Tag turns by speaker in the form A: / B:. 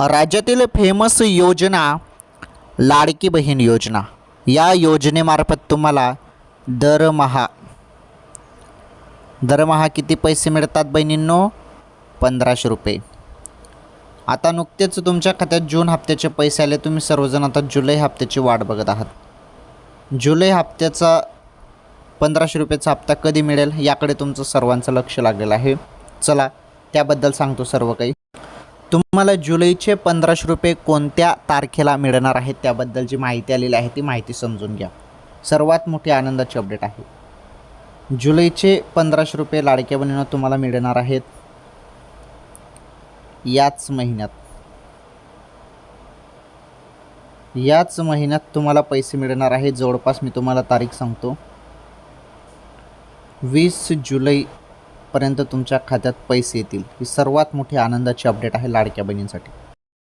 A: राज्यातील फेमस योजना लाडकी बहीण योजना. या योजनेमार्फत तुम्हाला दरमहा किती पैसे मिळतात बहिणींनो? 1500 रुपये. आता नुकतेच तुमच्या खात्यात जून हप्त्याचे पैसे आले. तुम्ही सर्वजण आता जुलै हप्त्याची वाट बघत आहात. जुलै हप्त्याचा 1500 रुपयाचा हप्ता कधी मिळेल याकडे तुमचं सर्वांचं लक्ष लागलेलं आहे. चला त्याबद्दल सांगतो सर्व काही. तुम्हाला जुलैचे 1500 रुपये कोणत्या तारखेला मिळणार आहेत त्याबद्दलची माहिती आलेली आहे. ती माहिती समजून घ्या. सर्वात मोठी आनंदाची अपडेट आहे. जुलैचे 1500 रुपये लाडक्या बहिणींना तुम्हाला मिळणार आहेत याच महिन्यात तुम्हाला पैसे मिळणार आहेत. जवळपास मी तुम्हाला तारीख सांगतो, 20 जुलैपर्यंत तुमच्या खात्यात पैसे येतील. ही सर्वात मोठी आनंदाची अपडेट आहे लाडक्या बहिणींसाठी.